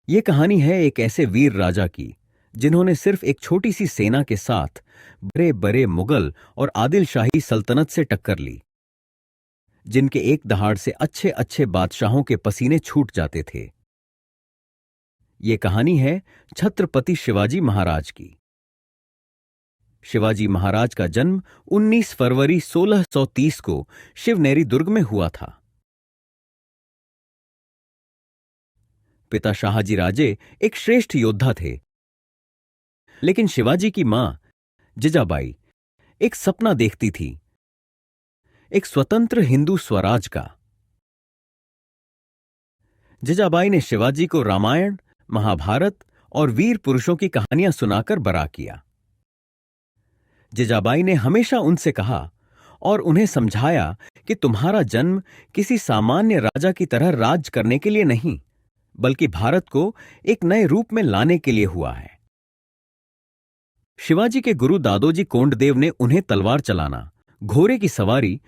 ये कहानी है एक ऐसे वीर राजा की जिन्होंने सिर्फ एक छोटी सी सेना के साथ बड़े बड़े मुगल और आदिल शाही सल्तनत से टक्कर ली, जिनके एक दहाड़ से अच्छे अच्छे बादशाहों के पसीने छूट जाते थे। ये कहानी है छत्रपति शिवाजी महाराज की। शिवाजी महाराज का जन्म 19 फरवरी 1630 को शिवनेरी दुर्ग में हुआ था। पिता शाहजी राजे एक श्रेष्ठ योद्धा थे, लेकिन शिवाजी की मां जिजाबाई एक सपना देखती थी, एक स्वतंत्र हिंदू स्वराज का। जिजाबाई ने शिवाजी को रामायण, महाभारत और वीर पुरुषों की कहानियां सुनाकर बड़ा किया। जिजाबाई ने हमेशा उनसे कहा और उन्हें समझाया कि तुम्हारा जन्म किसी सामान्य राजा की तरह राज करने के लिए नहीं, बल्कि भारत को एक नए रूप में लाने के लिए हुआ है। शिवाजी के गुरु दादोजी कोंडदेव ने उन्हें तलवार चलाना, घोड़े की सवारी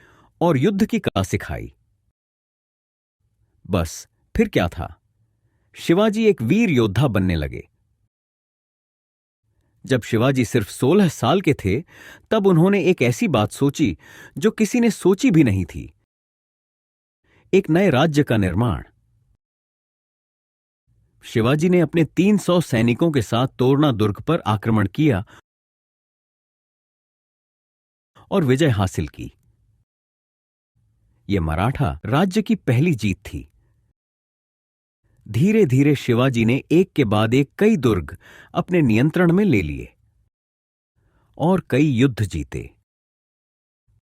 और युद्ध की कला सिखाई। बस फिर क्या था, शिवाजी एक वीर योद्धा बनने लगे। जब शिवाजी सिर्फ 16 साल के थे, तब उन्होंने एक ऐसी बात सोची जो किसी ने सोची भी नहीं थी, एक नए राज्य का निर्माण। शिवाजी ने अपने 300 सैनिकों के साथ तोरना दुर्ग पर आक्रमण किया और विजय हासिल की। यह मराठा राज्य की पहली जीत थी। धीरे धीरे शिवाजी ने एक के बाद एक कई दुर्ग अपने नियंत्रण में ले लिए और कई युद्ध जीते।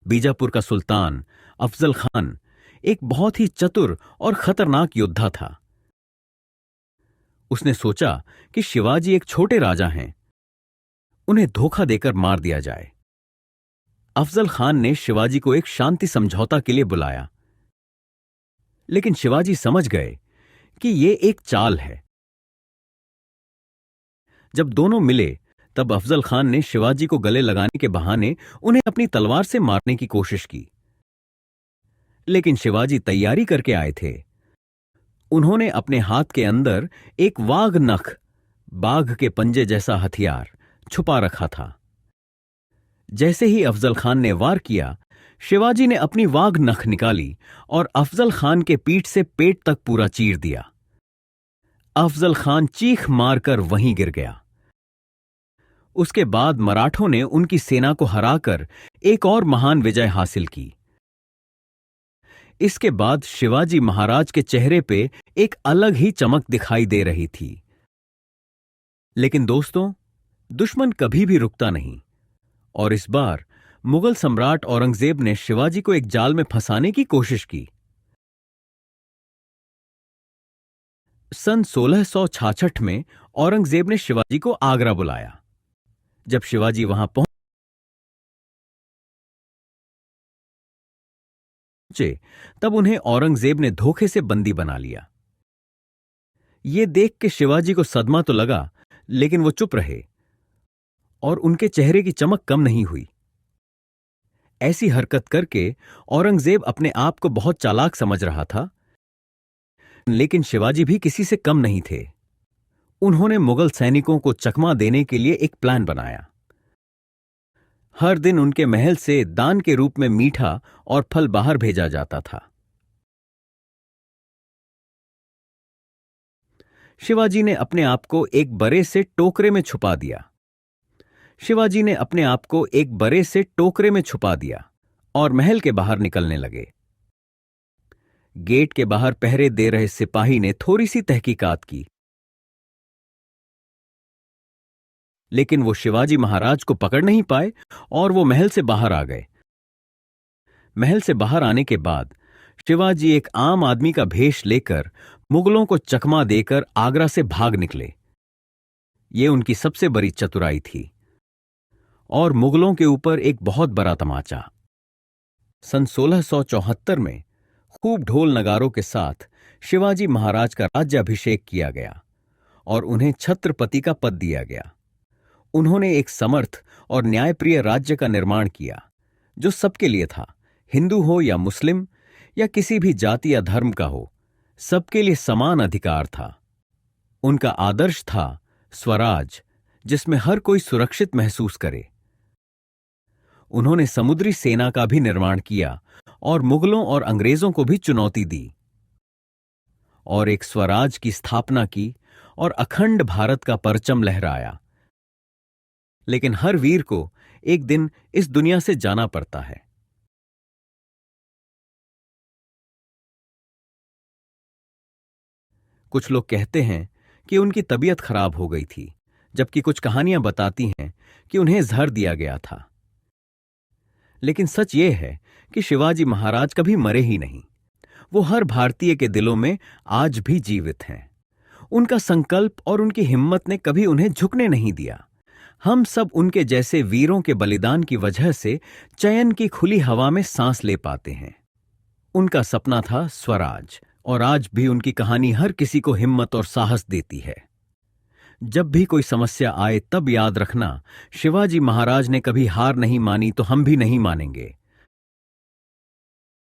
बीजापुर का सुल्तान अफजल खान एक बहुत ही चतुर और खतरनाक योद्धा था। उसने सोचा कि शिवाजी एक छोटे राजा हैं, उन्हें धोखा देकर मार दिया जाए। अफजल खान ने शिवाजी को एक शांति समझौता के लिए बुलाया, लेकिन शिवाजी समझ गए कि यह एक चाल है। जब दोनों मिले, तब अफजल खान ने शिवाजी को गले लगाने के बहाने उन्हें अपनी तलवार से मारने की कोशिश की, लेकिन शिवाजी तैयारी करके आए थे। उन्होंने अपने हाथ के अंदर एक वाघ नख, बाघ के पंजे जैसा हथियार छुपा रखा था। जैसे ही अफजल खान ने वार किया, शिवाजी ने अपनी वाघ नख निकाली और अफजल खान के पीठ से पेट तक पूरा चीर दिया। अफजल खान चीख मारकर वहीं गिर गया। उसके बाद मराठों ने उनकी सेना को हराकर एक और महान विजय हासिल की। इसके बाद शिवाजी महाराज के चेहरे पे एक अलग ही चमक दिखाई दे रही थी। लेकिन दोस्तों, दुश्मन कभी भी रुकता नहीं, और इस बार मुगल सम्राट औरंगजेब ने शिवाजी को एक जाल में फंसाने की कोशिश की। सन 1666 में औरंगजेब ने शिवाजी को आगरा बुलाया। जब शिवाजी वहां पहुंचे, तब उन्हें औरंगजेब ने धोखे से बंदी बना लिया। यह देख के शिवाजी को सदमा तो लगा, लेकिन वो चुप रहे और उनके चेहरे की चमक कम नहीं हुई। ऐसी हरकत करके औरंगजेब अपने आप को बहुत चालाक समझ रहा था, लेकिन शिवाजी भी किसी से कम नहीं थे। उन्होंने मुगल सैनिकों को चकमा देने के लिए एक प्लान बनाया। हर दिन उनके महल से दान के रूप में मीठा और फल बाहर भेजा जाता था। शिवाजी ने अपने आप को एक बड़े से टोकरे में छुपा दिया। शिवाजी ने अपने आप को एक बड़े से टोकरे में छुपा दिया और महल के बाहर निकलने लगे। गेट के बाहर पहरे दे रहे सिपाही ने थोड़ी सी तहकीकात की, लेकिन वो शिवाजी महाराज को पकड़ नहीं पाए और वो महल से बाहर आ गए। महल से बाहर आने के बाद शिवाजी एक आम आदमी का भेष लेकर मुगलों को चकमा देकर आगरा से भाग निकले। ये उनकी सबसे बड़ी चतुराई थी और मुगलों के ऊपर एक बहुत बड़ा तमाचा। सन 1674 में खूब ढोल नगारों के साथ शिवाजी महाराज का राज्याभिषेक किया गया और उन्हें छत्रपति का पद दिया गया। उन्होंने एक समर्थ और न्यायप्रिय राज्य का निर्माण किया, जो सबके लिए था, हिंदू हो या मुस्लिम या किसी भी जाति या धर्म का हो, सबके लिए समान अधिकार था। उनका आदर्श था स्वराज, जिसमें हर कोई सुरक्षित महसूस करे। उन्होंने समुद्री सेना का भी निर्माण किया और मुगलों और अंग्रेजों को भी चुनौती दी और एक स्वराज की स्थापना की और अखंड भारत का परचम लहराया। लेकिन हर वीर को एक दिन इस दुनिया से जाना पड़ता है। कुछ लोग कहते हैं कि उनकी तबीयत खराब हो गई थी, जबकि कुछ कहानियां बताती हैं कि उन्हें जहर दिया गया था। लेकिन सच ये है कि शिवाजी महाराज कभी मरे ही नहीं। वो हर भारतीय के दिलों में आज भी जीवित हैं। उनका संकल्प और उनकी हिम्मत ने कभी उन्हें झुकने नहीं दिया। हम सब उनके जैसे वीरों के बलिदान की वजह से चैन की खुली हवा में सांस ले पाते हैं। उनका सपना था स्वराज, और आज भी उनकी कहानी हर किसी को हिम्मत और साहस देती है। जब भी कोई समस्या आए तब याद रखना, शिवाजी महाराज ने कभी हार नहीं मानी तो हम भी नहीं मानेंगे।